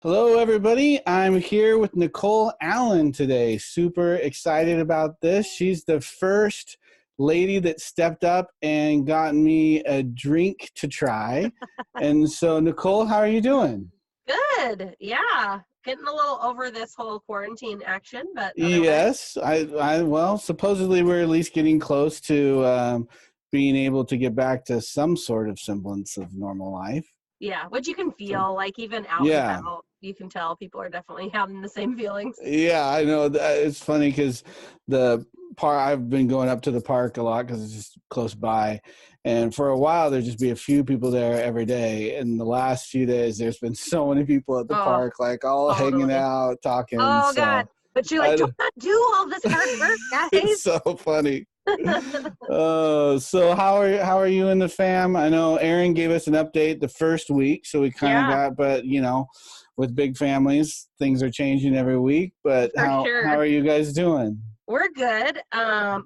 Hello, everybody. I'm here with Nicole Allen today. Super excited about this. She's the first lady that stepped up and got me a drink to try. And so, Nicole, how are you doing? Good. Yeah. Getting a little over this whole quarantine action, but otherwise, Yes, well, supposedly we're at least getting close to being able to get back to some sort of semblance of normal life. yeah, which you can So, feel like even out and yeah. about, you can tell people are definitely having the same feelings. Yeah, I know. It's funny because the park, I've been going up to the park a lot because it's just close by. And for a while, there'd just be a few people there every day. And the last few days, there's been so many people at the Oh, park, like all hanging totally. out, talking. Oh God. So But you're like, do I, not do all this hard work, it's guys. so funny. So how are you in the fam? I know Aaron gave us an update the first week, so we kind of Yeah, got, but with big families, things are changing every week. But for how sure. are you guys doing? We're good.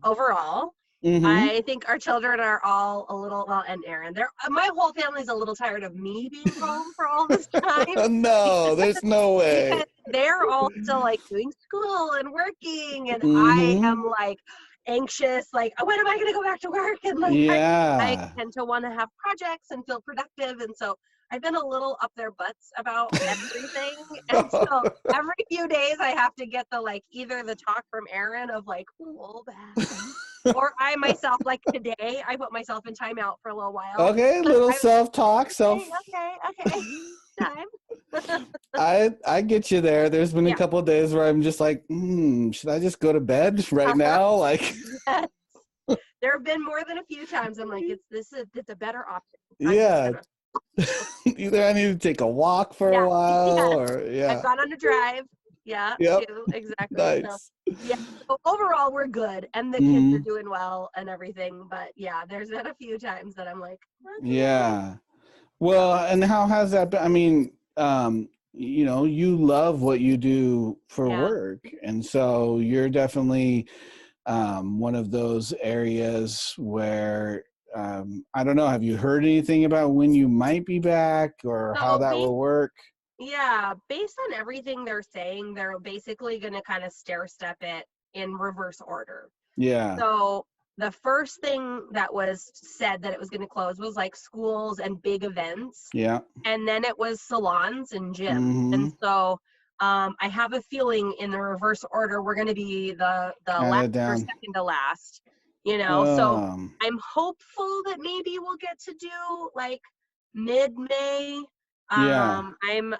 Overall. Mm-hmm. I think our children are all a little, well, and Aaron, my whole family's a little tired of me being home for all this time. No, there's no way. Because they're all still like doing school and working, and I Mm-hmm. am like anxious, like, when am I going to go back to work? And like I Yeah. tend to want to have projects and feel productive, and so I've been a little up their butts about everything. And so every few days I have to get the like either the talk from Aaron of like pull back, or I myself, like today I put myself in timeout for a little while. Okay, little I was self-talk, okay, self. okay, time. I get you there. There's been a Yeah. couple of days where I'm just like, should I just go to bed right now? Like, Yes. There have been more than a few times I'm like, it's a better option. I'm just yeah. gonna Either I need to take a walk for a yeah, while yes. or I've yeah. gone on a drive. Yeah, Yep. too. Exactly. So Nice. yeah. So overall we're good and the kids are Hmm. doing well and everything. But yeah, there's been a few times that I'm like, okay. Yeah. Well, So and how has that been? I mean, you love what you do for yeah. work, and so you're definitely one of those areas where I don't know. Have you heard anything about when you might be back or how So that will work? based on everything they're saying, they're basically gonna kind of stair step it in reverse order. Yeah. So the first thing that was said that it was going to close was like schools and big events. Yeah. And then it was salons and gyms. And Mm-hmm. so I have a feeling in the reverse order, we're going to be the Kind last of or down. second to last, you know? So Um. I'm hopeful that maybe we'll get to do like mid-May. Yeah. I'm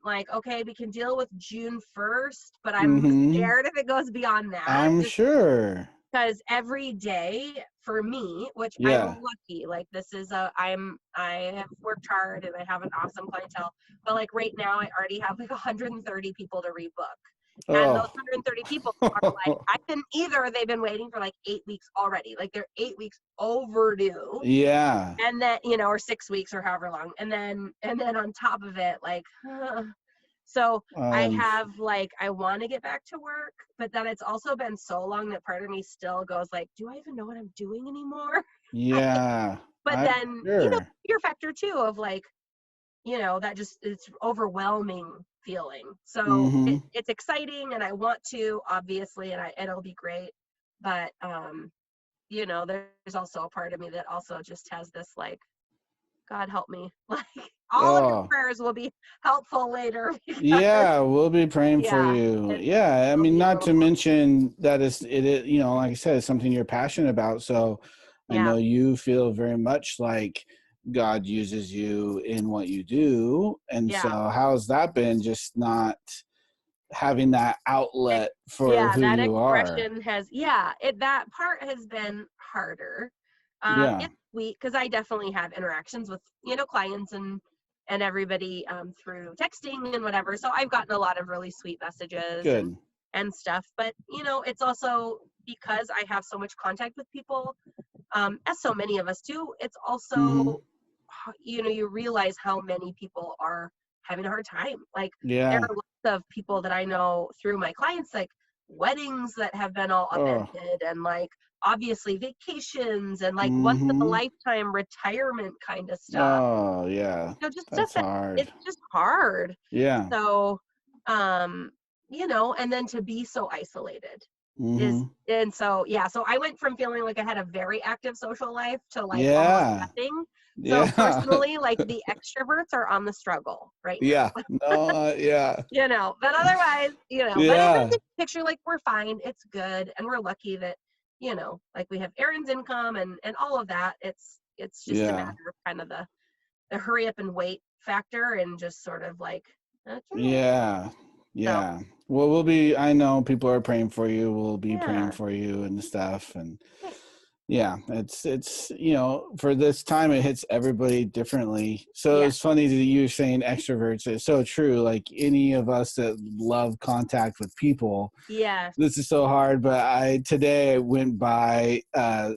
like, okay, we can deal with June 1st, but I'm Mm-hmm. scared if it goes beyond that, I'm just sure. because every day for me, which I'm Yeah. lucky, like this is I have worked hard and I have an awesome clientele, but like right now I already have like 130 people to rebook. And those Oh. 130 people are like, they've been waiting for like 8 weeks already. Like they're 8 weeks overdue. Yeah. And then, or 6 weeks or however long. And then on top of it, like so I Um. have like I want to get back to work, but then it's also been so long that part of me still goes like, do I even know what I'm doing anymore? Yeah. But I'm then, sure. your factor too of like, that just it's overwhelming feeling. So Mm-hmm. it's exciting and I want to obviously and it'll be great. But there's also a part of me that also just has this like, God help me. Like all of your Oh. prayers will be helpful later because Yeah, we'll be praying for yeah, you. Yeah, I it'll mean, be a not little to more. mention that like I said, it's something you're passionate about. So I Yeah. know you feel very much like God uses you in what you do. And so Yeah. how's that been just not having that outlet for Yeah, who that you are? expression that part has been harder. Yeah, It's sweet because I definitely have interactions with, clients and everybody through texting and whatever. So I've gotten a lot of really sweet messages and good. stuff. But it's also because I have so much contact with people, as so many of us do. It's Mm-hmm. also, you realize how many people are having a hard time. Like there Yeah. are lots of people that I know through my clients, like weddings that have been all Oh, upended and like obviously vacations and like once in a Mm-hmm. lifetime retirement kind of stuff. Oh, yeah. Just stuff That's that hard. it's just hard. Yeah. So, and then to be so isolated Mm-hmm. and so, yeah, so I went from feeling like I had a very active social life to like almost Yeah. nothing. So Yeah. personally, like the extroverts are on the struggle right Yeah. now. No, yeah. But otherwise, but in the Yeah. big picture, like we're fine. It's good. And we're lucky that, like we have Aaron's income and all of that. It's just a matter Yeah. of kind of the hurry up and wait factor and just sort of like, okay. Yeah. So, Yeah. Well, I know people are praying for you. We'll be praying yeah. for you and stuff. And Thanks. yeah, it's for this time, it hits everybody differently. So Yeah. it's funny that you saying extroverts. It's so true. Like any of us that love contact with people, Yes. this is so hard. But today I went by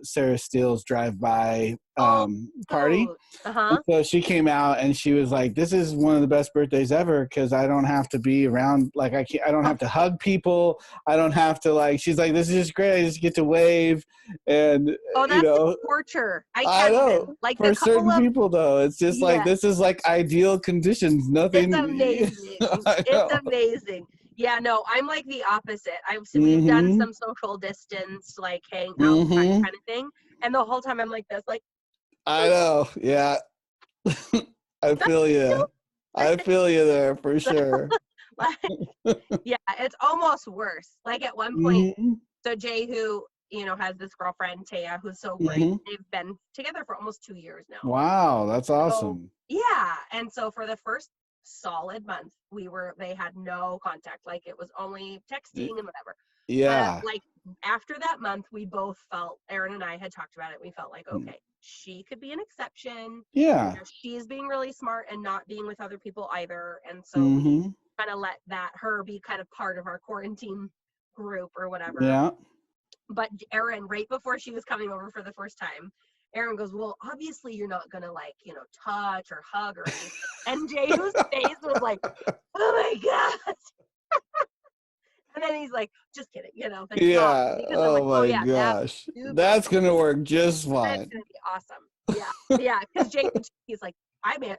Sarah Steele's drive-by Oh, party. cute. Uh-huh. So she came out and she was like, "This is one of the best birthdays ever because I don't have to be around. Like I don't have to hug people. I don't have to like." She's like, "This is just great. I just get to wave." And Oh, that's like torture. I I can't know even. Like for a couple certain of, people though, it's just like yeah, this is like ideal conditions. it's Nothing. amazing. I It's know. amazing. Yeah, no, I'm like the opposite. We've done Mm-hmm. some social distance, like hang outside Mm-hmm. kind of thing. And the whole time I'm like this, like, I know. Yeah. I feel you. I feel you there for sure. like, yeah, it's almost worse. Like at one point, Mm-hmm. so Jay, who, has this girlfriend, Taya, who's so great. Mm-hmm. They've been together for almost 2 years now. Wow, that's So awesome. yeah, and so for the first solid month, they had no contact. Like it was only texting and whatever. But Yeah. like after that month, we both felt, Aaron and I had talked about it. We felt like, okay, she could be an exception. Yeah. She's being really smart and not being with other people either. And so we Mm-hmm. kind of let her be kind of part of our quarantine group or whatever. Yeah. But Aaron, right before she was coming over for the first time, Aaron goes, "Well, obviously you're not gonna like, touch or hug or anything." And Jay, whose face was like, "Oh my god!" And then he's like, "Just kidding, thanks God." Yeah. Because I'm like, Oh "Oh my yeah, that's gosh. super. That's gonna work just That's fine. gonna be awesome." Yeah, yeah. Because Jay, he's like, "I mean,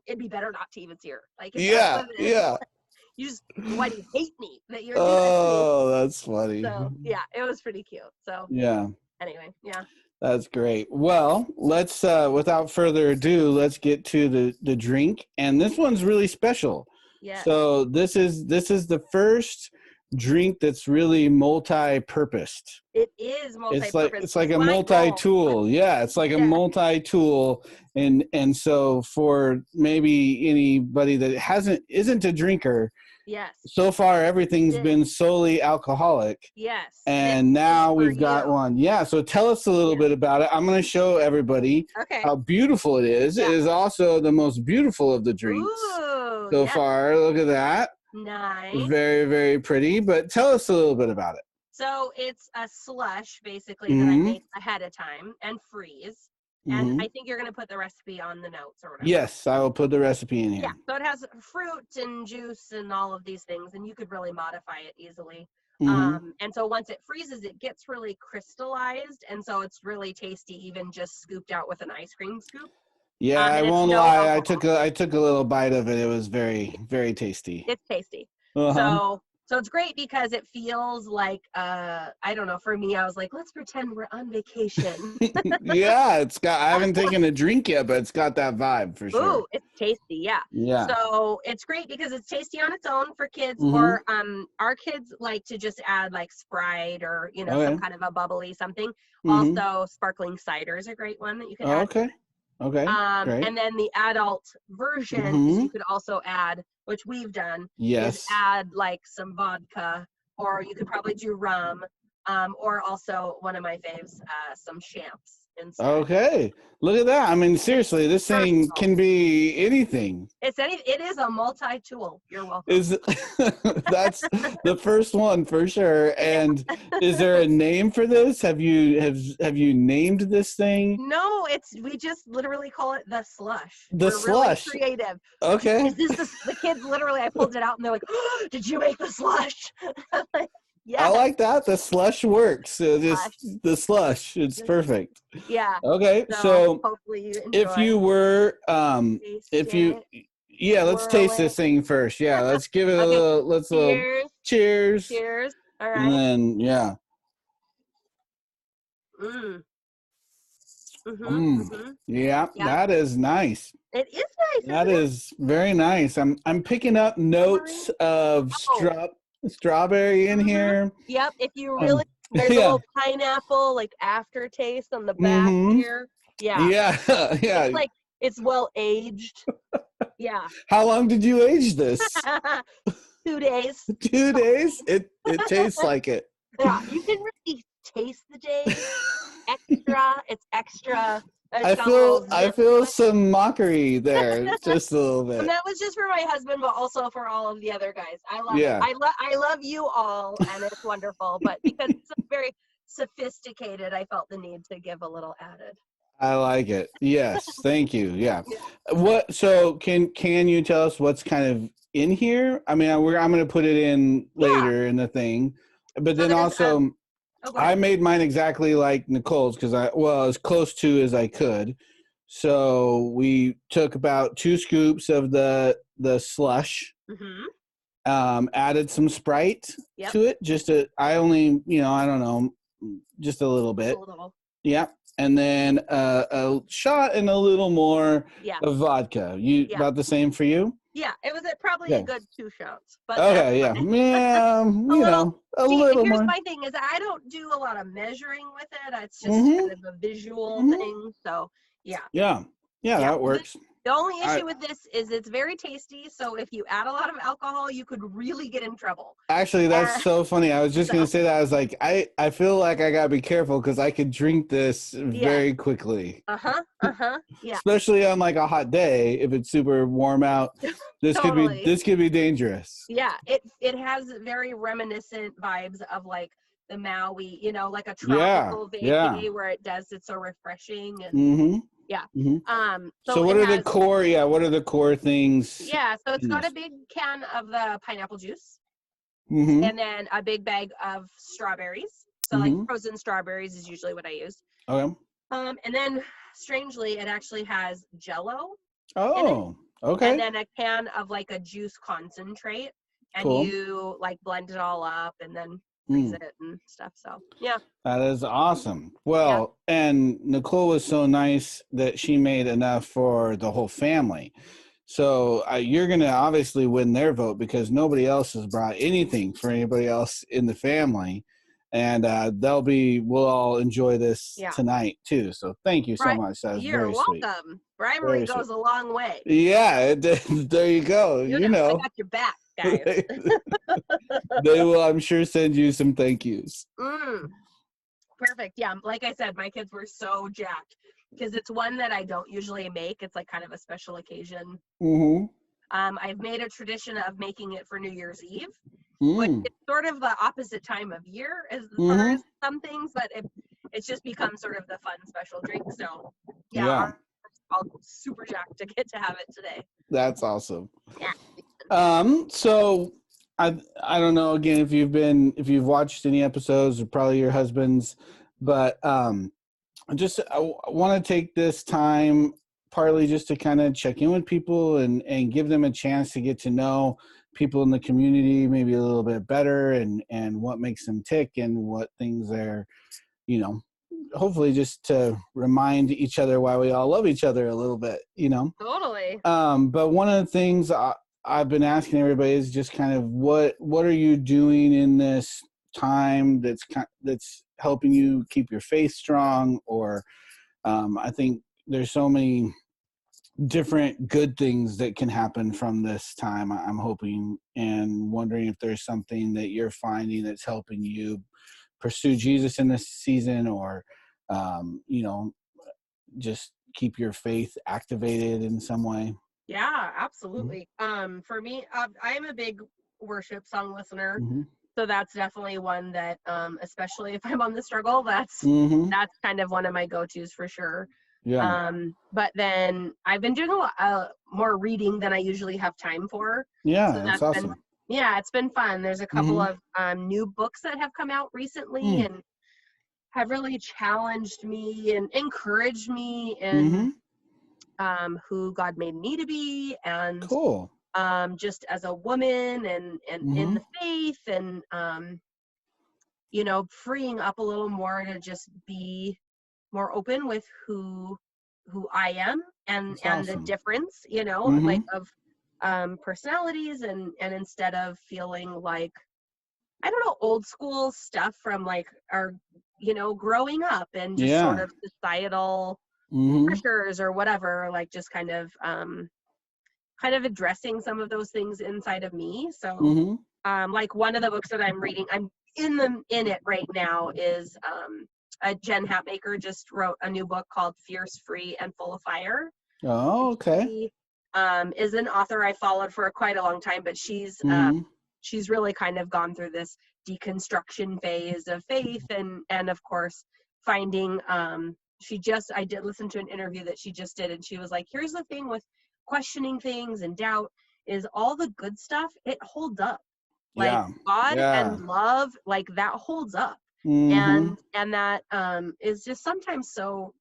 it'd be better not to even see her. Like if that's Yeah. what it is, Yeah. why do you hate me that you're doing this to me?" Oh, that's funny. So yeah, it was pretty cute. So Yeah. anyway, yeah. That's great. Well, let's without further ado, let's get to the drink. And this one's really special. Yes. So this is the first drink that's really multi-purposed. It is multi-purpose. It's like a My goal. multi-tool. Yeah, it's like a Yeah. multi-tool. And so for maybe anybody that isn't a drinker, Yes. so far everything's been solely alcoholic. Yes. And now we've got you. one. Yeah. So tell us a little bit about it. I'm going to show everybody how beautiful it is. Yeah. It is also the most beautiful of the drinks so far. Look at that. Nice. Very, very pretty. But tell us a little bit about it. So it's a slush basically that I make ahead of time and freeze. And I think you're going to put the recipe on the notes or whatever. Yes, I will put the recipe in here. Yeah. So it has fruit and juice and all of these things, and you could really modify it easily. And so once it freezes, it gets really crystallized, and so it's really tasty, even just scooped out with an ice cream scoop. Yeah, I won't lie. I took a little bite of it. It was very, very tasty. It's tasty. So it's great because it feels like I don't know. For me, I was like, let's pretend we're on vacation. Yeah, I haven't taken a drink yet, but it's got that vibe for sure. Ooh, it's tasty. Yeah. Yeah. So it's great because it's tasty on its own for kids, or our kids like to just add like Sprite or some kind of a bubbly something. Also, sparkling cider is a great one that you can add. Okay. Okay. Great. And then the adult version you could also add, which we've done, is add like some vodka, or you could probably do rum, or also one of my faves, some champs instead. Okay. Look at that. I mean, seriously, this thing can be anything. It is a multi-tool. You're welcome. That's the first one for sure. And is there a name for this? Have you named this thing? No, we just literally call it the slush. The slush. Really creative. Okay. Is this the kids literally? I pulled it out and they're like, oh, "Did you make the slush?" Yeah. I like that. The slush works. Just Slush. the slush. It's perfect. Yeah. Okay, so hopefully you if enjoy. you were, Taste if you, it, yeah, let's swirl taste it. this thing first. Yeah, let's give it a Okay. little. Let's Cheers. cheers, Cheers. All and right. then yeah. Mm. Mhm. Mm. Mhm. Yeah, Yeah. that is nice. It is nice, That isn't it? is very nice. I'm picking up Summery. notes of Oh. strawberry in Mhm. here. Yep. If you really, there's a Yeah. little pineapple like aftertaste on the back Mm-hmm. here. Yeah. Yeah. Yeah. It's like it's well aged. Yeah. How long did you age this? 2 days. 2 days? It tastes like it. Yeah. You can really taste the days. It's extra. I It's got a little zip to feel it. some mockery there, just a little bit. And that was just for my husband, but also for all of the other guys. I love Yeah. it. I love you all, and it's wonderful. But because it's very sophisticated, I felt the need to give a little added. I like it. Yes, thank you. Yeah. Yeah. What? So can you tell us what's kind of in here? I mean, I'm going to put it in later in the thing, but So then there's, also I made mine exactly like Nicole's because as close to as I could. So we took about 2 scoops of the slush, added some Sprite to it. I only, I don't know, just a little bit. A little. Yeah. And then a shot and a little more of vodka. About the same for you? Yeah, it was probably a good 2 shots. But okay, yeah. Yeah, a little here's more. my thing is I don't do a lot of measuring with it. It's just kind of a visual thing. So, yeah. Yeah, that works. The only issue with this is it's very tasty. So if you add a lot of alcohol, you could really get in trouble. Actually, that's so funny. I was just going to say that. I was like, I feel like I got to be careful because I could drink this very quickly. Yeah. Especially on like a hot day, if it's super warm out, this could be dangerous. Yeah, it has very reminiscent vibes of like the Maui, like a tropical vacay where it's so refreshing and yeah. So what are the core? Yeah, what are the core things? Yeah, so it's got a big can of the pineapple juice, and then a big bag of strawberries. So like frozen strawberries is usually what I use. Okay. And then strangely, it actually has Jello. Oh, okay. And then a can of like a juice concentrate, and you like blend it all up, and then freeze it and stuff. So yeah, that is awesome. Well, and Nicole was so nice that she made enough for the whole family. So you're gonna obviously win their vote because nobody else has brought anything for anybody else in the family, and we'll all enjoy this tonight too. So thank you so much. That was You're very welcome. Sweet. Bribery goes a long way. Yeah, there you go. I got your back, guys. They will, I'm sure, send you some thank yous. Perfect. Yeah, like I said, my kids were so jacked because it's one that I don't usually make. It's like kind of a special occasion. I've made a tradition of making it for New Year's Eve, which is sort of the opposite time of year as far as some things, but it's just become sort of the fun special drink. So yeah. I'm super jacked to get to have it today. That's awesome. Yeah. So I don't know again if you've watched any episodes or probably your husband's, but I want to take this time partly just to kind of check in with people and give them a chance to get to know people in the community maybe a little bit better and what makes them tick and what things they're, hopefully just to remind each other why we all love each other a little bit, Totally. But one of the things I've been asking everybody is just kind of what are you doing in this time that's helping you keep your faith strong, or I think there's so many different good things that can happen from this time. I'm hoping and wondering if there's something that you're finding that's helping you pursue Jesus in this season, or just keep your faith activated in some way. Yeah, absolutely. For me, I am a big worship song listener. So that's definitely one that, especially if I'm on the struggle, that's kind of one of my go-tos for sure. Yeah. But then I've been doing a lot more reading than I usually have time for. Yeah, so that's awesome. Yeah, it's been fun. There's a couple Mm-hmm. of new books that have come out recently Mm. and have really challenged me and encouraged me in Mm-hmm. who God made me to be, and Cool. just as a woman and in Mm-hmm. the faith, and you know, freeing up a little more to just be more open with who I am, That's and the awesome. difference, you know, Mm-hmm. like of personalities, and instead of feeling like, I don't know, old school stuff from like our, you know, growing up and just sort Yeah. of societal Mm-hmm. pressures or whatever, like just kind of addressing some of those things inside of me. So Mm-hmm. like one of the books that I'm reading, I'm in it right now, is a Jen Hatmaker just wrote a new book called Fierce, Free, and Full of Fire. Oh, okay. She is an author I followed for quite a long time, but Mm-hmm. she's really kind of gone through this deconstruction phase of faith, and of course finding I did listen to an interview that she just did, and she was like, here's the thing with questioning things and doubt, is all the good stuff, it holds up, like Yeah. God Yeah. and love, like that holds up. Mm-hmm. And that is just sometimes so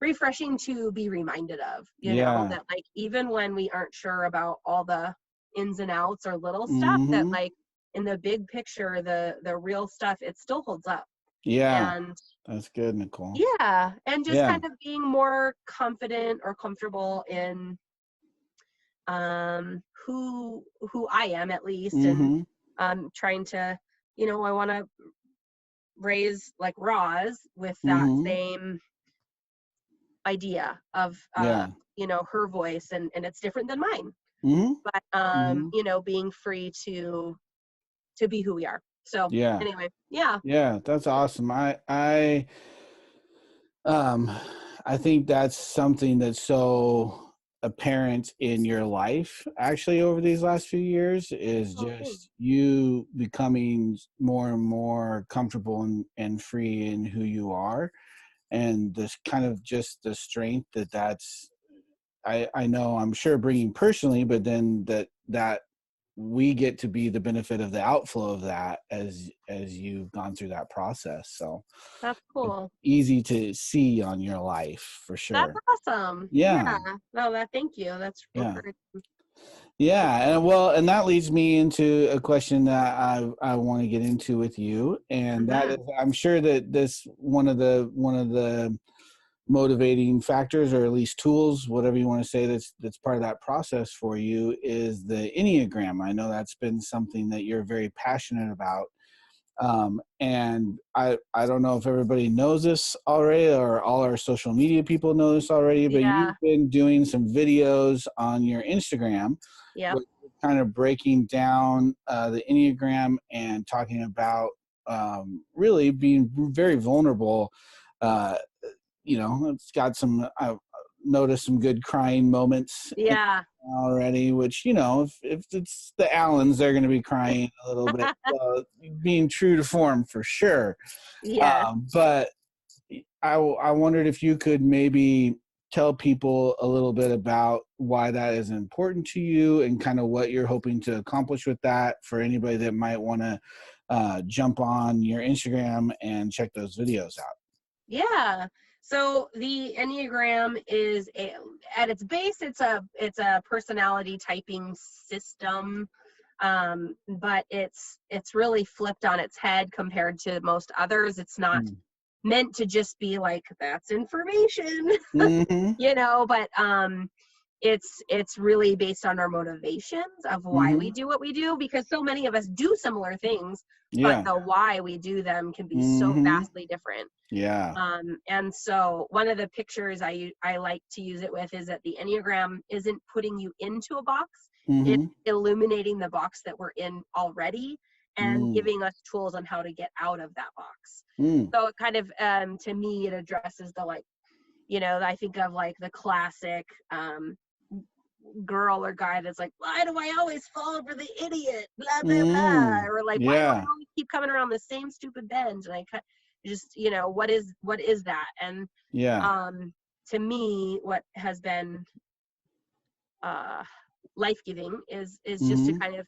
refreshing to be reminded of, you know, Yeah. that like even when we aren't sure about all the ins and outs or little stuff, that Mm-hmm. like in the big picture, the real stuff, it still holds up. Yeah. And That's good, Nicole. yeah, and just Yeah. kind of being more confident or comfortable in who I am, at least, and Mm-hmm. trying to, you know, I want to raise like Roz with that Mm-hmm. same idea of Yeah. you know, her voice, and it's different than mine, Mm-hmm. but Mm-hmm. you know, being free to be who we are. So Yeah. anyway, yeah. Yeah. That's awesome. Um, I think that's something that's so apparent in your life actually over these last few years is Oh, thanks. just you becoming more and more comfortable and free in who you are, and this kind of just the strength that's I know I'm sure bringing personally, but then that we get to be the benefit of the outflow of that as you've gone through that process. So That's it's cool. easy to see on your life for That's sure. awesome. Yeah. Yeah. No, that, thank you. That's Yeah. encouraging. Yeah. And well, and that leads me into a question that I want to get into with you. And that is, Hmm. I'm sure that this one of the motivating factors, or at least tools, whatever you want to say, that's part of that process for you, is the Enneagram. I know that's been something that you're very passionate about. And I don't know if everybody knows this already, or all our social media people know this already, but Yeah. you've been doing some videos on your Instagram Yep. with kind of breaking down the Enneagram and talking about really being very vulnerable. Uh, it's got some, I've noticed some good crying moments Yeah. already, which, if it's the Allens, they're going to be crying a little bit, being true to form for sure. Yes. But I wondered if you could maybe tell people a little bit about why that is important to you and kind of what you're hoping to accomplish with that for anybody that might want to jump on your Instagram and check those videos out. Yeah. So the Enneagram is at its base, it's a personality typing system, but it's really flipped on its head compared to most others. It's not meant to just be like, that's information, Mm-hmm. you know, but it's really based on our motivations of why we Mm-hmm. do what we do, because so many of us do similar things, but Yeah. the why we do them can be so Mm-hmm. vastly different. Yeah. And so one of the pictures I like to use it with is that the Enneagram isn't putting you into a box, it's Mm-hmm. illuminating the box that we're in already and Mm. giving us tools on how to get out of that box. Mm. So it kind of, to me, it addresses the, like, you know, I think of like the classic girl or guy that's like, why do I always fall for the idiot? Blah, blah, blah. Mm. Or like, why do I Yeah. always keep coming around the same stupid bend? And just, you know, what is that? And Yeah. to me, what has been uh life-giving is just to Mm-hmm. kind of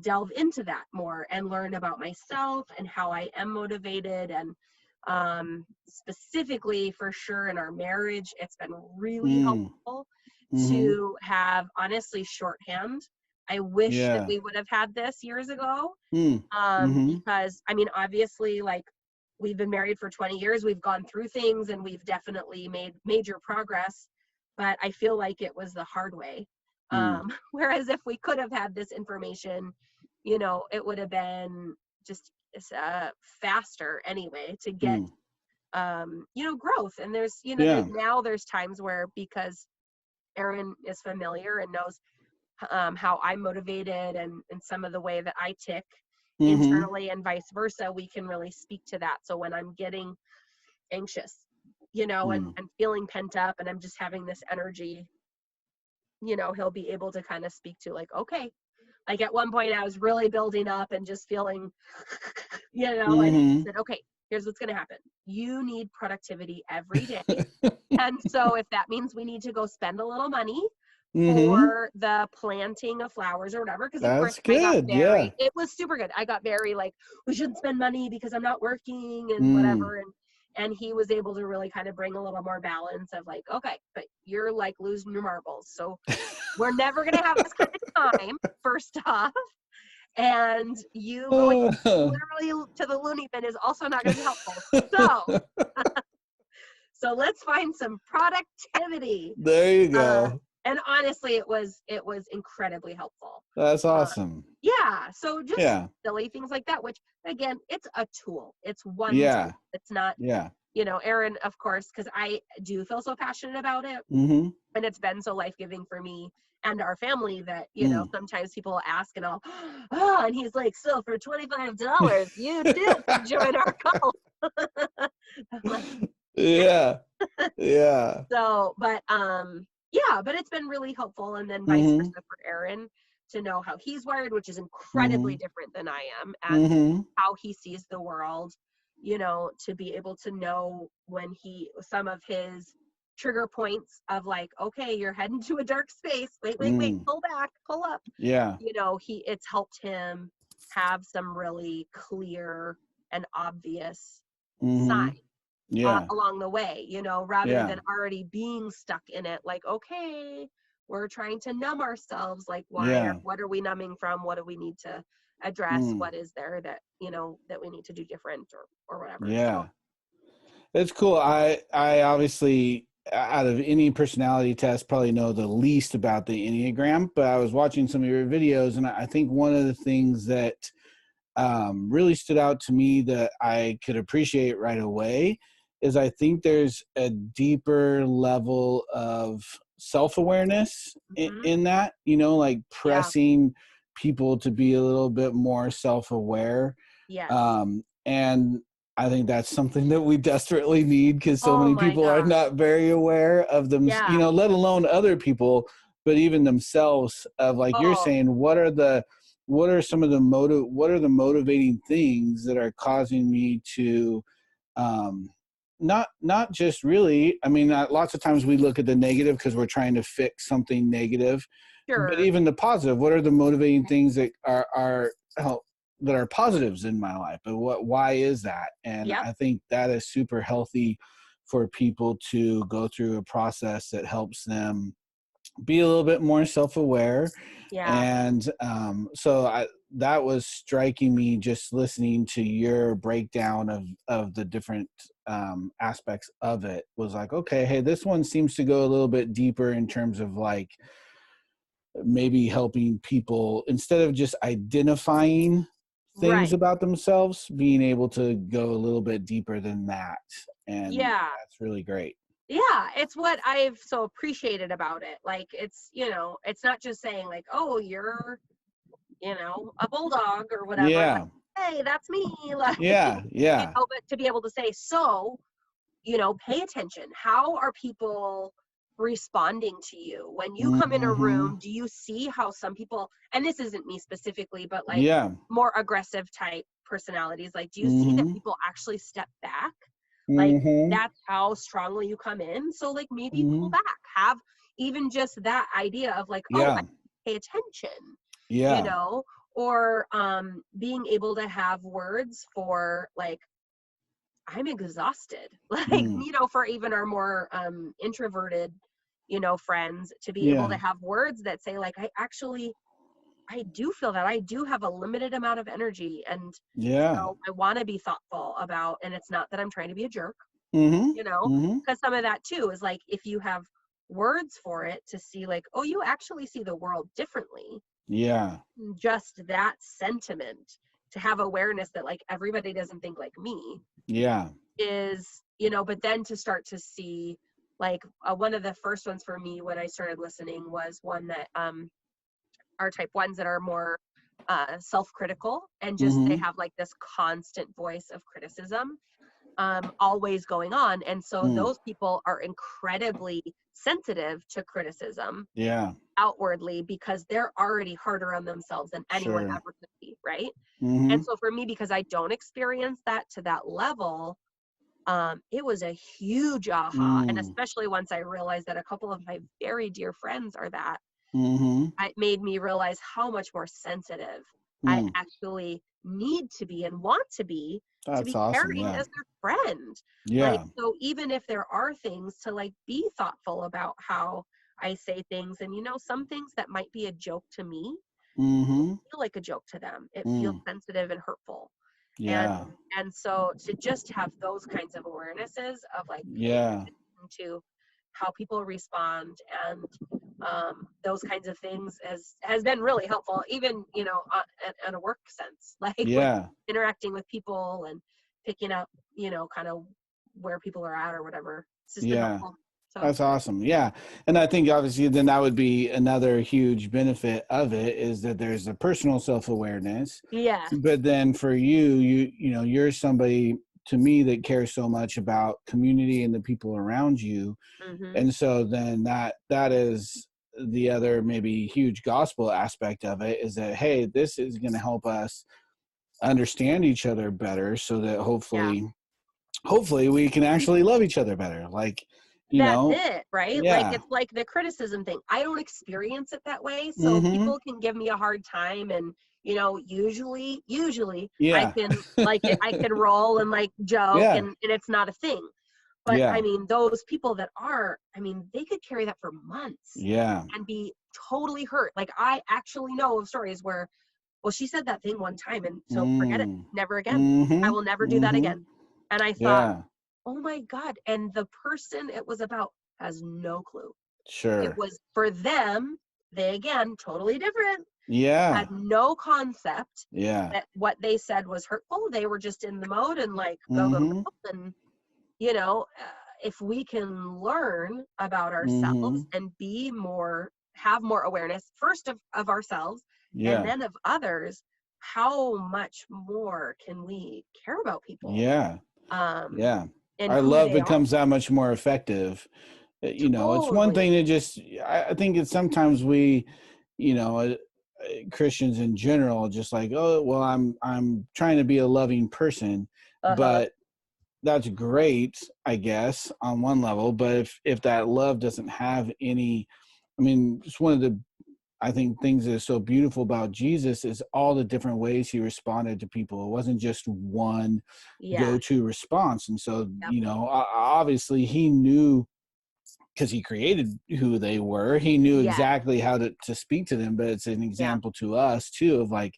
delve into that more and learn about myself and how I am motivated. And specifically for sure in our marriage, it's been really Mm. helpful Mm-hmm. to have honestly shorthand. I wish that Yeah. we would have had this years ago. Mm. Mm-hmm. Because I mean, obviously, like, we've been married for 20 years, we've gone through things and we've definitely made major progress, but I feel like it was the hard way. Mm. Whereas if we could have had this information, you know, it would have been just faster anyway to get, Mm. you know, growth. And there's, you know, Yeah. now there's times where, because Erin is familiar and knows how I'm motivated and some of the way that I tick Mm-hmm. internally and vice versa, we can really speak to that. So when I'm getting anxious, you know, and Mm. I'm feeling pent up and I'm just having this energy, you know, he'll be able to kind of speak to, like, okay, like at one point I was really building up and just feeling, you know, and he Mm-hmm. said, okay, here's what's going to happen. You need productivity every day. And so if that means we need to go spend a little money Mm-hmm. for the planting of flowers or whatever, because of course That's I got good. Yeah. very, it was super good. I got very like, we shouldn't spend money because I'm not working and Mm. whatever. And he was able to really kind of bring a little more balance of like, okay, but you're like losing your marbles. So we're never going to have this kind of time, first off. And you going literally to the loony bin is also not going to be helpful. So let's find some productivity. There you Uh, go. and honestly, it was incredibly helpful. That's Uh, awesome. yeah. So just Yeah. silly things like that, which again, it's a tool. It's one Yeah. tool. It's not, Yeah. you know, Erin, of course, because I do feel so passionate about it. Mm-hmm. And it's been so life-giving for me and our family that, you know, Mm. sometimes people ask and I'll, oh, and he's like, so for $25, you too can join our cult. I'm like, Yeah. Yeah. so, but yeah, but it's been really helpful. And then vice Mm-hmm. versa for Aaron to know how he's wired, which is incredibly Mm-hmm. different than I am, and Mm-hmm. how he sees the world, you know, to be able to know when some of his trigger points of like, okay, you're heading to a dark space. Wait, Mm. pull back, pull up. Yeah. You know, it's helped him have some really clear and obvious Mm-hmm. signs Yeah. along the way, you know, rather Yeah. than already being stuck in it. Like, okay, we're trying to numb ourselves. Like, Yeah. what are we numbing from? What do we need to address? Mm. What is there that, you know, that we need to do different or whatever. So Yeah. It's cool. I obviously, out of any personality test, probably know the least about the Enneagram, but I was watching some of your videos, and I think one of the things that really stood out to me that I could appreciate right away is I think there's a deeper level of self-awareness mhm. in that, you know, like Yeah. pressing people to be a little bit more self-aware. Yes. And I think that's something that we desperately need, because so Oh many my people are gosh. not very aware of them, you Yeah. know, let alone other people, but even themselves, of like you're Oh, saying, what are the motivating things that are causing me to not just really, I mean, lots of times we look at the negative because we're trying to fix something negative, but sure. even the positive, what are the motivating things that are that are positives in my life, and why is that? And Yep. I think that is super healthy for people to go through a process that helps them be a little bit more self-aware. Yeah. And that was striking me just listening to your breakdown of the different aspects of it. Was like, okay, hey, this one seems to go a little bit deeper in terms of like maybe helping people, instead of just identifying things Right. about themselves, being able to go a little bit deeper than that. And Yeah. that's really great. Yeah, it's what I've so appreciated about it. Like, it's, you know, it's not just saying like, oh, you're, you know, a bulldog or whatever. Like, Yeah. hey, that's me. Like, Yeah. you Yeah. know, but to be able to say, so, you know, pay attention. How are people responding to you when you come in a Mm-hmm. room? Do you see how some people, and this isn't me specifically, but like Yeah. more aggressive type personalities, like, do you see that Mm-hmm. people actually step back? Like, Mm-hmm. that's how strongly you come in. So like maybe pull Mm-hmm. back, have even just that idea of like, oh, I Yeah. pay attention, you Yeah. know, or being able to have words for like, I'm exhausted, like, Mm. for even our more introverted, friends, to be able Yeah. to have words that say like, I do feel that I do have a limited amount of energy. And Yeah. so I want to be thoughtful about, and it's not that I'm trying to be a jerk, Mm-hmm. Mm-hmm. because some of that too is like, if you have words for it to see like, oh, you actually see the world differently, Yeah. just that sentiment, to have awareness that like everybody doesn't think like me, Yeah. is, but then to start to see like, one of the first ones for me when I started listening was one that are type ones that are more self-critical, and just they Mm-hmm. have like this constant voice of criticism always going on. And so Mm. those people are incredibly sensitive to criticism Yeah. outwardly, because they're already harder on themselves than anyone Sure. ever could be, right? Mm-hmm. And so for me, because I don't experience that to that level, it was a huge aha. And Mm. especially once I realized that a couple of my very dear friends are that, Mm-hmm. it made me realize how much more sensitive I Mm. actually need to be and want to That's be awesome. caring Yeah. as their friend. Like, Yeah. so even if there are things, to like be thoughtful about how I say things. And some things that might be a joke to me don't Mm-hmm. feel like a joke to them. It feels Mm. sensitive and hurtful. And Yeah. and so to just have those kinds of awarenesses of like paying Yeah. attention to how people respond, and those kinds of things has been really helpful, even in a work sense, like with Yeah. interacting with people and picking up kind of where people are at or whatever. It's just been Yeah. helpful. So That's awesome. Yeah. And I think obviously then that would be another huge benefit of it, is that there's a personal self-awareness. yes. But then for you're somebody to me that cares so much about community and the people around you. Hmm. And so then that is the other maybe huge gospel aspect of it, is that, hey, this is going to help us understand each other better, so that Yeah. hopefully we can actually love each other better. Like, That's it, right? Like, yeah. it's like the criticism thing. I don't experience it that way, so Mm-hmm. people can give me a hard time, and usually I Yeah. can I can roll and like joke, Yeah. and it's not a thing. But I Yeah. mean, those people that are, I mean, they could carry that for months Yeah. and be totally hurt. Like, I actually know of stories where, well, she said that thing one time, and so forget it, Mm. never again. I Mm-hmm. will never do that Mm-hmm. again. And I thought, Yeah. oh my God. And the person it was about has no clue. It Sure. was for them, they again, totally different, Yeah. had no concept Yeah. that what they said was hurtful. They were just in the mode and like, go, go, Mm-hmm. go. And, you know, uh, if we can learn about Mm-hmm. ourselves and have more awareness, first of ourselves and Yeah. then of others, how much more can we care about people Yeah. um, Yeah. and Our who love they are? becomes that much more effective. It's one Totally. thing to just, I think it's sometimes we, Christians in general, just like, oh, well, I'm trying to be a loving person, Uh-huh. but that's great, I guess, on one level. But if that love doesn't have any, I mean, it's one of the, I think, things that is so beautiful about Jesus is all the different ways he responded to people. It wasn't just one Yeah. go-to response. And so, Yep. obviously he knew, because he created who they were, he knew Yeah. exactly how to speak to them. But it's an Yeah. example to us too of like,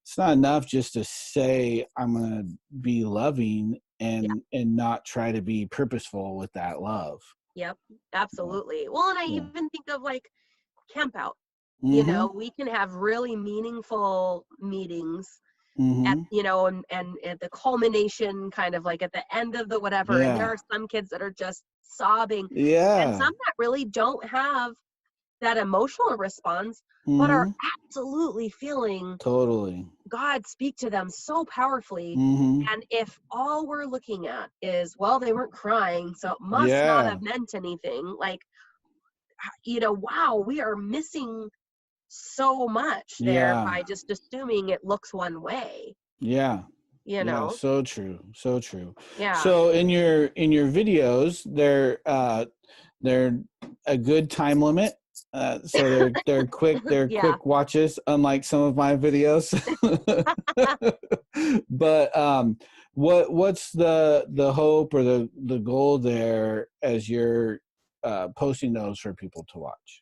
it's not enough just to say I'm going to be loving Yeah. and not try to be purposeful with that love. Yep. So, Absolutely. Well, and I yeah. even think of like camp out. Mm-hmm. We can have really meaningful meetings at, Mm-hmm. and at the culmination, kind of like at the end of the whatever. And there Yeah. are some kids that are just sobbing, and Yeah. some that really don't have that emotional response, but are Mm-hmm. absolutely feeling Totally. God speak to them so powerfully. Mm-hmm. And if all we're looking at is, well, they weren't crying, so it must not Yeah. have meant anything, like, wow, we are missing so much there Yeah. by just assuming it looks one way, Yeah. you Yeah. know? So true. So true. Yeah. So in your videos, they're a good time limit. So they're quick. They're Yeah. quick watches, unlike some of my videos. But what's the hope or the goal there as you're posting those for people to watch?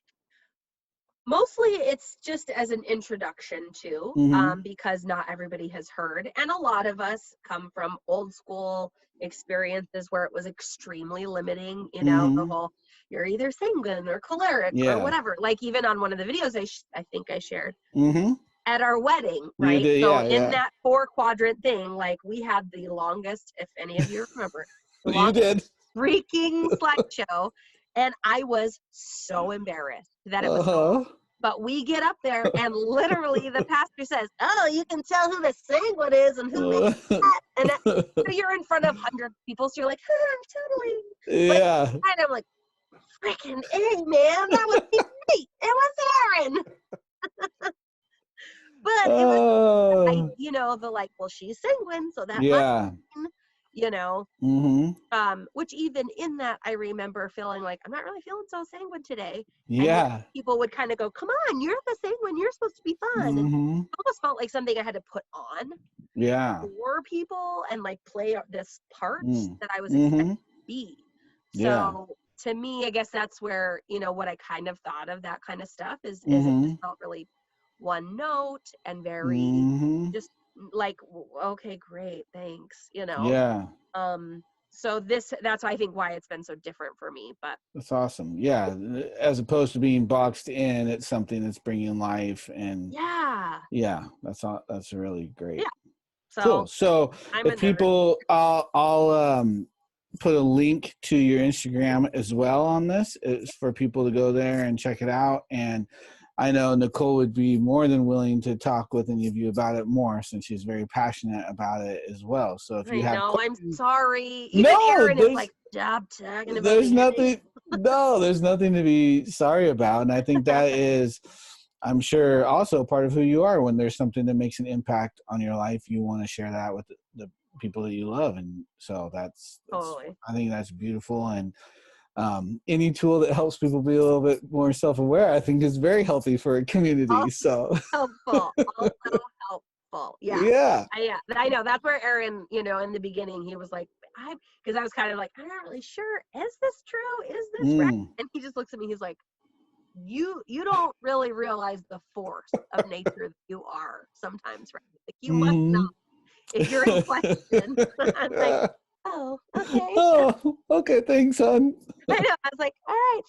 Mostly it's just as an introduction to, Mm-hmm. because not everybody has heard. And a lot of us come from old school experiences where it was extremely limiting, you know, the Mm-hmm. whole, you're either sanguine or choleric or Yeah. whatever. Like even on one of the videos I think I shared Mm-hmm. at our wedding, You right? did, So yeah, in yeah. that 4-quadrant thing, like we had the longest, if any of you remember, the You longest did. freaking slideshow. And I was so embarrassed that it was so long. Uh-huh. But we get up there and literally the pastor says, oh, you can tell who the sanguine is and who made that. And so you're in front of hundreds of people. So you're like, totally. But Yeah. and I'm like, freaking A, man, that was me. It was Aaron. But it was, Oh. you know, the like, well, she's sanguine, so that must Yeah. mean, you know, Mm-hmm. which even in that, I remember feeling like, I'm not really feeling so sanguine today. And yet Yeah. people would kind of go, come on, you're the sanguine, you're supposed to be fun. And Mm-hmm. it almost felt like something I had to put on Yeah. for people and like play this part that I was expected Mm-hmm. to be. Yeah. So to me, I guess that's where, you know, what I kind of thought of that kind of stuff is it Mm-hmm. just felt really one note and very Mm-hmm. just like, okay, great, thanks, you know. Yeah. So that's I think why it's been so different for me. But That's awesome. Yeah. As opposed to being boxed in, it's something that's bringing life and yeah, yeah, that's really great. yeah. Cool. So So I'm a if nerd. people, I'll put a link to your Instagram as well on this. It's for people to go there and check it out. And I know Nicole would be more than willing to talk with any of you about it more since she's very passionate about it as well. So if you I have know, I'm questions, sorry. Even no, Aaron is like, stop talking about there's the headache. nothing, no, there's nothing to be sorry about. And I think that is, I'm sure, also part of who you are. When there's something that makes an impact on your life, you want to share that with the people that you love. And so that's Totally. I think that's beautiful. And any tool that helps people be a little bit more self-aware, I think is very healthy for a community. Also So helpful. Also helpful. Yeah. yeah. Yeah. I know. That's where Aaron, you know, in the beginning, he was like, because I was kind of like, I'm not really sure. Is this true? Is this right? Mm. And he just looks at me. He's like, you don't really realize the force of nature that you are sometimes, right? Like you must not Mm. if you're in question. I'm like, oh, okay. Oh, okay. Thanks, hon. I know. I was like, all right,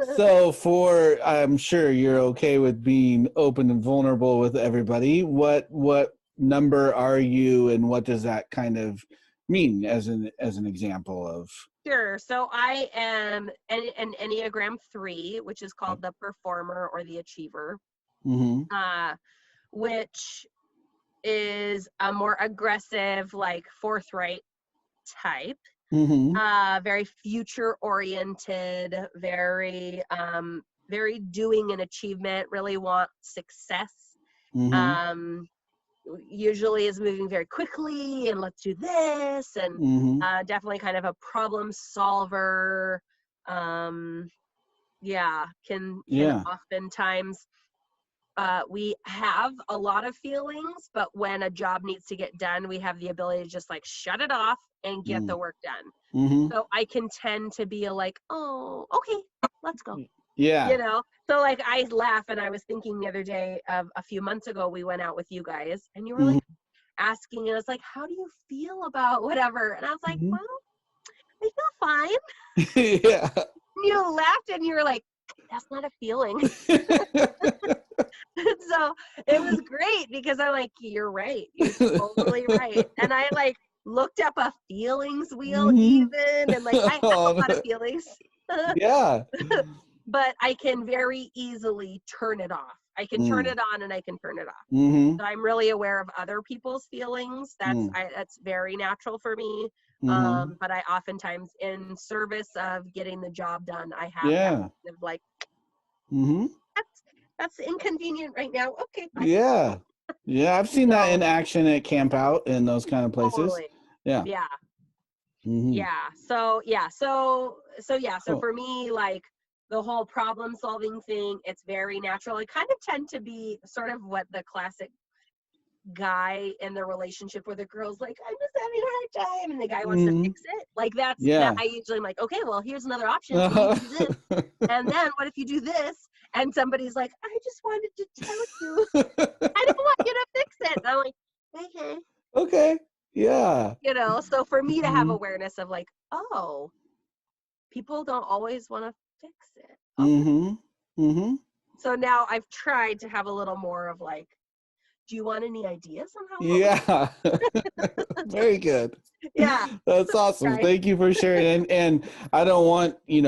fine. So I'm sure you're okay with being open and vulnerable with everybody. What number are you, and what does that kind of mean as an example of? Sure. So I am an Enneagram 3, which is called the performer or the achiever, Mm-hmm. which is a more aggressive, like forthright type. Mm-hmm. Very future oriented, very doing an achievement, really want success. Mm-hmm. Um, usually is moving very quickly and let's do this and Mm-hmm. definitely kind of a problem solver. Yeah, can Yeah. oftentimes we have a lot of feelings, but when a job needs to get done, we have the ability to just like shut it off and get the work done. Mm-hmm. So I can tend to be like, oh, okay, let's go. Yeah. You know, so like I laugh, and I was thinking the other day of a few months ago, we went out with you guys and you were like asking, and I was like, how do you feel about whatever? And I was like, well, I feel fine. Yeah. And you laughed and you were like, that's not a feeling. So it was great because I'm like, you're right. You're totally right. And I like looked up a feelings wheel even, and like I have a lot of feelings. Yeah. But I can very easily turn it off. I can turn it on and I can turn it off. Mm-hmm. So I'm really aware of other people's feelings. That's very natural for me. But I oftentimes, in service of getting the job done, I have that kind of like, that's inconvenient right now. Okay. Yeah. Yeah. I've seen that in action at Camp Out in those kind of places. Totally. Yeah. Yeah. Yeah. So yeah. So Cool. for me, like the whole problem solving thing, it's very natural. I kind of tend to be sort of what the classic guy in the relationship where the girl's like, I'm just having a hard time, and the guy wants to fix it. Like that's that I usually am like, okay, well, here's another option. So you do this. And then what if you do this? And somebody's like, I just wanted to tell you, I don't want you to fix it. And I'm like, okay. Okay. Yeah. You know, so for me to have awareness of like, oh, people don't always want to fix it. Okay. So now I've tried to have a little more of like, do you want any ideas on how? Yeah. Very good. Yeah. That's awesome. Right. Thank you for sharing. And I don't want you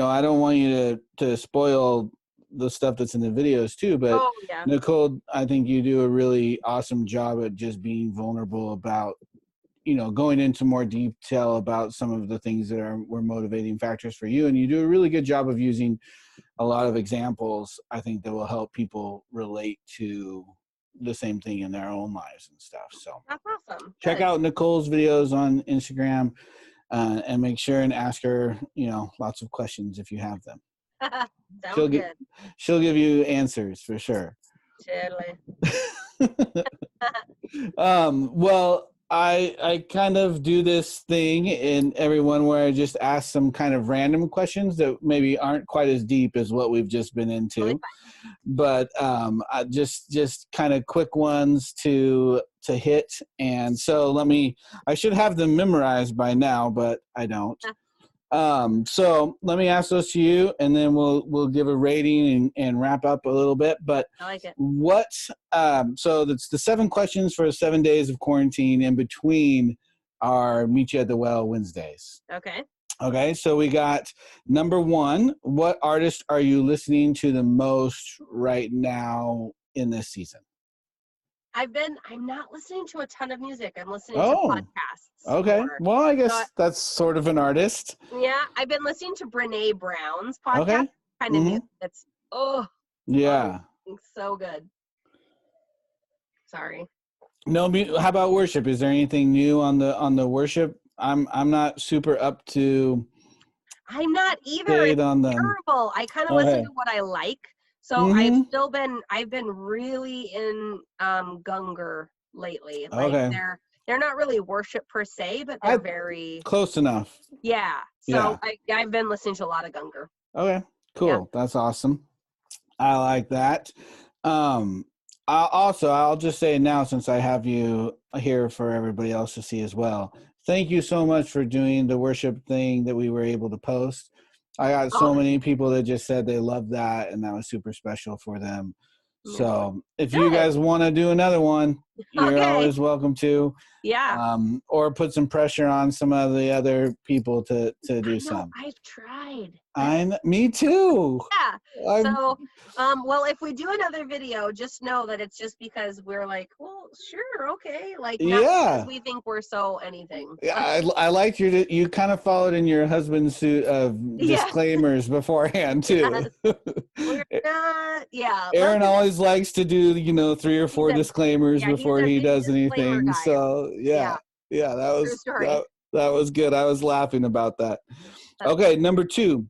to spoil the stuff that's in the videos too, but Nicole, I think you do a really awesome job at just being vulnerable about, going into more detail about some of the things that were motivating factors for you. And you do a really good job of using a lot of examples, I think, that will help people relate to the same thing in their own lives and stuff. So that's awesome. Check out Nicole's videos on Instagram and make sure and ask her, lots of questions if you have them. She'll give you answers for sure. Well, I kind of do this thing in everyone where I just ask some kind of random questions that maybe aren't quite as deep as what we've just been into, but I just kind of quick ones to hit. And so I should have them memorized by now, but I don't. So let me ask those to you, and then we'll give a rating and wrap up a little bit. But I like it. So that's the 7 questions for 7 days of quarantine. In between our Meet You at the Well Wednesdays. Okay. So we got number 1. What artist are you listening to the most right now in this season? I'm not listening to a ton of music. I'm listening to podcasts. Okay. Well, I guess that's sort of an artist. Yeah. I've been listening to Brene Brown's podcast. Kind of music that's, so good. Sorry. No, how about worship? Is there anything new on the worship? I'm not super up to. I'm not either. It's terrible. I kind of listen to what I like. So I've been really in Gungor lately. Like they're not really worship per se, but they're very close enough. Yeah. So I've been listening to a lot of Gungor. Okay. Cool. Yeah. That's awesome. I like that. I'll just say now, since I have you here for everybody else to see as well, thank you so much for doing the worship thing that we were able to post. I got so many people that just said they loved that, and that was super special for them. So if you guys want to do another one, you're always welcome to. Yeah. Or put some pressure on some of the other people to do some. I've tried. Me too. Yeah. So, well, if we do another video, just know that it's just because we're like, well, sure, okay, like, not because we think we're so anything. Yeah, I liked you kind of followed in your husband's suit of disclaimers beforehand too. We're not, Aaron always likes to do 3 or 4 disclaimers before he does anything. Guy. So that was good. I was laughing about that. Okay, number 2.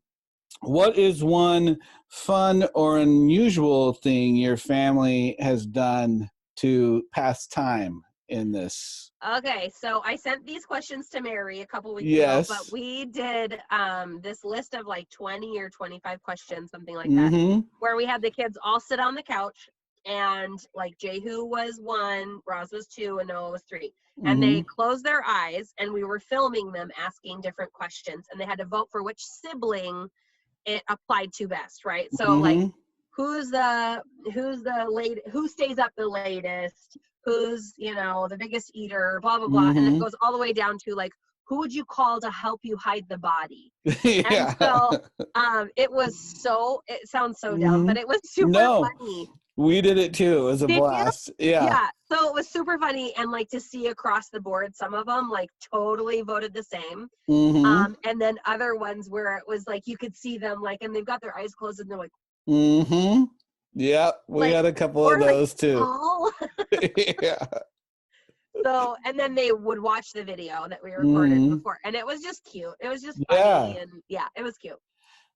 What is one fun or unusual thing your family has done to pass time in this? Okay, so I sent these questions to Mary a couple weeks ago, but we did this list of like 20 or 25 questions, something like that, where we had the kids all sit on the couch, and like Jehu was 1, Roz was 2, and Noah was 3. And they closed their eyes, and we were filming them asking different questions, and they had to vote for which sibling it applied to best, right? So like, who's the late, who stays up the latest, who's the biggest eater, blah blah blah, and it goes all the way down to like, who would you call to help you hide the body? And so it sounds so dumb, but it was super funny. We did it too. It was a blast. Yeah. So it was super funny, and like to see across the board, some of them like totally voted the same. And then other ones where it was like you could see them like, and they've got their eyes closed and they're like, yeah, we had a couple of those too. Yeah. So, and then they would watch the video that we recorded before, and it was just cute. It was just funny, and it was cute.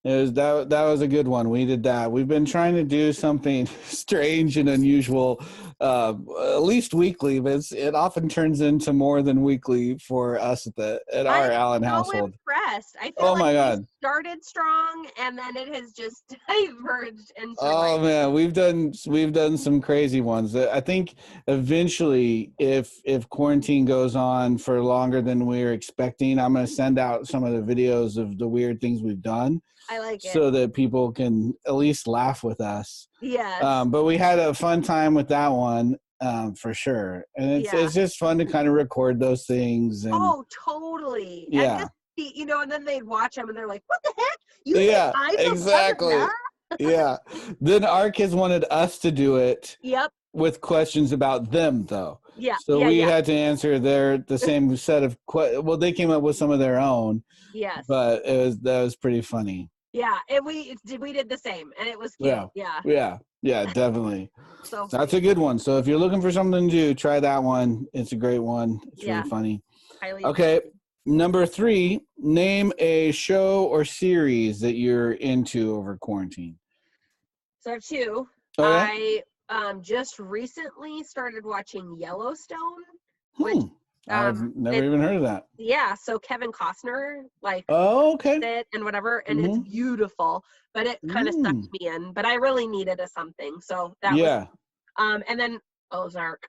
That was a good one. We did that. We've been trying to do something strange and unusual, at least weekly, but it often turns into more than weekly for us at our I'm Allen so household. impressed. I feel Oh like my we God. started strong and then it has just diverged into Oh man, we've done some crazy ones. I think eventually, if quarantine goes on for longer than we're expecting, I'm going to send out some of the videos of the weird things we've done, I like it. so that people can at least laugh with us. Yes. But we had a fun time with that one, for sure, and it's just fun to kind of record those things. And Oh, totally. And yeah, just and then they'd watch them and they're like, "What the heck? You think yeah, I'm the one of exactly. that?" Yeah. Then our kids wanted us to do it Yep. with questions about them, though. Yeah. So Yeah. we Yeah. had to answer the same set of well, they came up with some of their own, Yes. but that was pretty funny. Yeah. And we did the same, and it was cute. Yeah, definitely. So That's a good one. So if you're looking for something to do, try that one. It's a great one. It's really funny. highly. Okay. Number 3, name a show or series that you're into over quarantine. So 2, Okay. I just recently started watching Yellowstone, which I've never even heard of that. yeah, so Kevin Costner, like, Oh, okay. it and whatever, and it's beautiful, but it kind of sucked me in. But I really needed something, so that was. And then Ozark.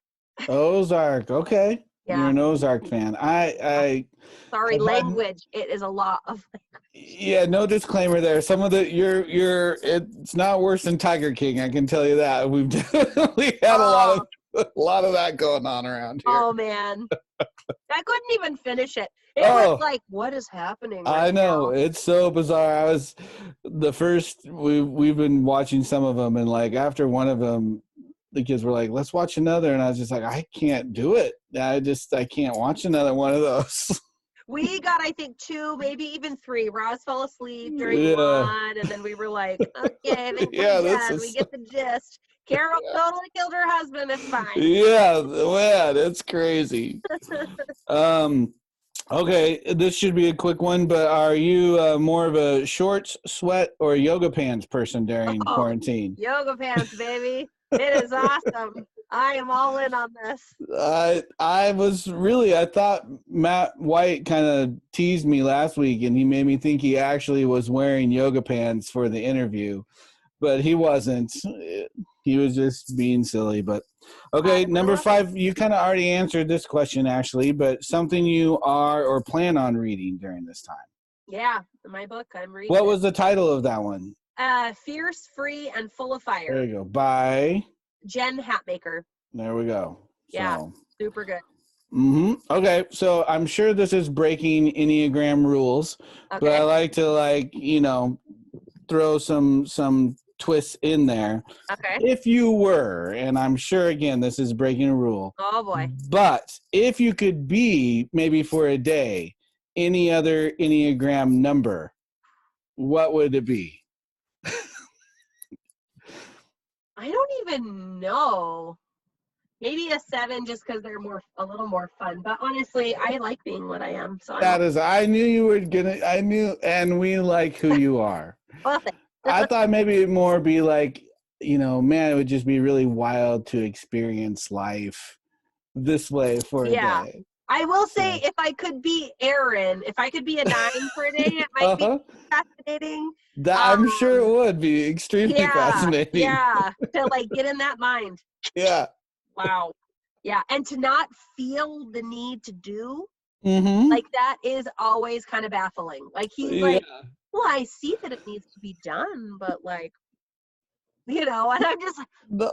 Ozark. Okay. You're Yeah. an Ozark fan. Sorry, I've had, language. It is a lot of. yeah, no disclaimer there. Some of the it's not worse than Tiger King. I can tell you that. We've definitely had a lot of that going on around here. Oh man, I couldn't even finish it. It was like, what is happening right I know. now? It's so bizarre. We've been watching some of them, and like after one of them, the kids were like, let's watch another. And I was just like, I can't do it. I can't watch another one of those. We got, I think, 2, maybe even 3. Roz fell asleep during one, and then we were like, okay, I think we're done. We get the gist. Carol totally killed her husband. It's fine. Yeah, man, it's crazy. Okay, this should be a quick one, but are you more of a shorts, sweat, or yoga pants person during quarantine? Yoga pants, baby. It is awesome. I am all in on this. I thought Matt White kind of teased me last week, and he made me think he actually was wearing yoga pants for the interview, but he wasn't. He was just being silly. But okay, number 5, you kind of already answered this question actually, but something you are or plan on reading during this time. Yeah, my book I'm reading. What was the title of that one? Fierce, Free, and Full of Fire. There you go. By Jen Hatmaker. There we go. Yeah, super good. Okay, so I'm sure this is breaking Enneagram rules, but I like to throw some twists in there. Okay. If you were, and I'm sure again this is breaking a rule. Oh boy. But if you could be maybe for a day any other Enneagram number, what would it be? I don't even know. Maybe a 7, just because they're a little more fun. But honestly, I like being what I am. So I knew you were gonna. I knew, and we like who you are. Well, I thought maybe it'd more be like, man, it would just be really wild to experience life this way for a day. I will say, if I could be Aaron, if I could be a 9 for a day, it might be fascinating. I'm sure it would be extremely fascinating. Yeah, to get in that mind. Yeah. Wow. Yeah, and to not feel the need to do, that is always kind of baffling. He's like, well, I see that it needs to be done, but and I'm just like,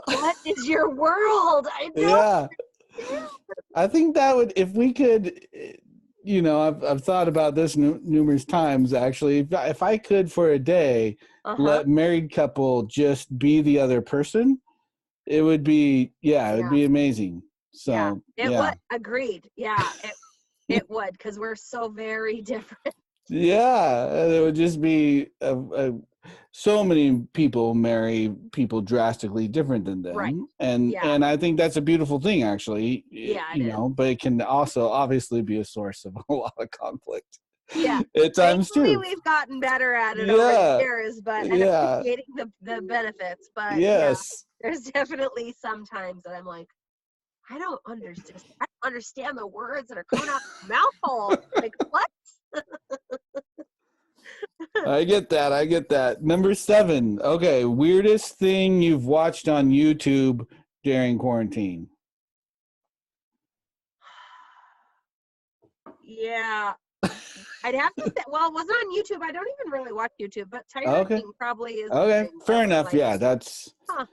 what is your world? I don't. Yeah. I think that would, if we could, I've thought about this numerous times actually. If I could for a day let married couple just be the other person, it would be, it'd be amazing. So it would. Agreed. Yeah, it would, because we're so very different. Yeah, it would just be so many people marry people drastically different than them, right? And I think that's a beautiful thing, actually. Yeah, but it can also obviously be a source of a lot of conflict. Yeah. at times Thankfully, too. we've gotten better at it over the years, and Yeah. appreciating the benefits. But yeah, Yes. there's definitely some times that I'm like, I don't understand the words that are coming out of my mouth hole. Like, what? I get that. I get that. Number 7. Okay. Weirdest thing you've watched on YouTube during quarantine. Yeah. I'd have to say, well, it wasn't on YouTube. I don't even really watch YouTube, but cider Okay. king probably is the Okay. thing that Fair was enough. like, Yeah. That's, huh.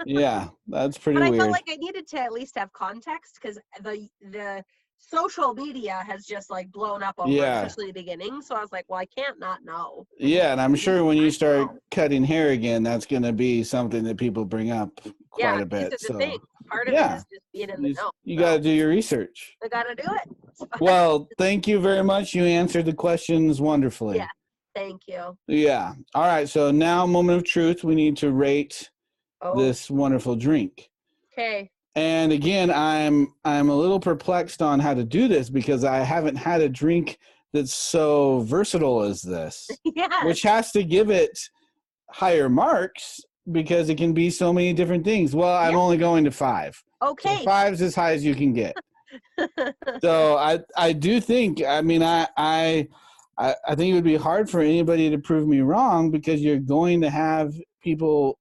yeah, that's pretty But I felt weird. like I needed to at least have context because the social media has just like blown up over, Yeah. especially the beginning. So I was like, well, I can't not know. Yeah. And I'm sure when you start know. cutting hair again, that's going to be something that people bring up quite Yeah, a these bit. are the So, things. Part of it yeah, is just being in the know. you got to do your research. I got to do it. Well, thank you very much. You answered the questions wonderfully. Yeah, thank you. Yeah. All right. So now, moment of truth. We need to rate this wonderful drink. Okay. And again, I'm a little perplexed on how to do this because I haven't had a drink that's so versatile as this. Yes. Which has to give it higher marks because it can be so many different things. Well, I'm only going to 5. Okay. So 5's as high as you can get. So I do think, I mean, I think it would be hard for anybody to prove me wrong because you're going to have people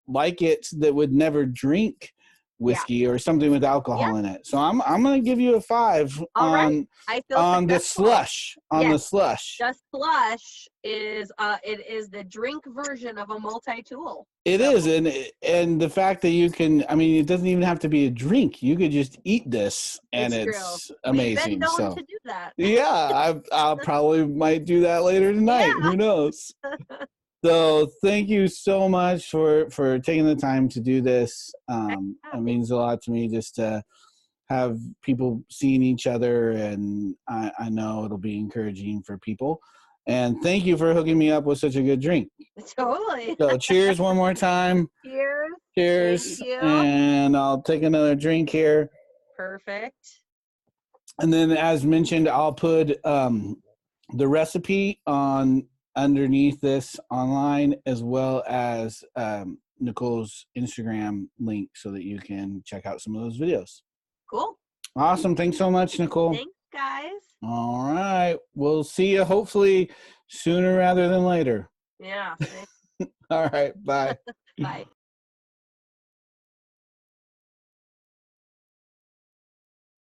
like it that would never drink whiskey or something with alcohol in it. So I'm going to give you a 5 on the slush. The slush. The slush is it is the drink version of a multi-tool. It is, and the fact that you can, I mean, it doesn't even have to be a drink. You could just eat this, and it's amazing. We've been known to do that. Yeah, I'll probably might do that later tonight. Yeah. Who knows? So thank you so much for taking the time to do this. It means a lot to me just to have people seeing each other, and I know it'll be encouraging for people. And thank you for hooking me up with such a good drink. Totally. So cheers one more time. Cheers. Cheers. Thank you. And I'll take another drink here. Perfect. And then as mentioned, I'll put the recipe on underneath this online, as well as Nicole's Instagram link so that you can check out some of those videos. Cool. Awesome. Thanks so much, Nicole. Thanks, guys. All right. We'll see you hopefully sooner rather than later. Yeah. All right. Bye. Bye.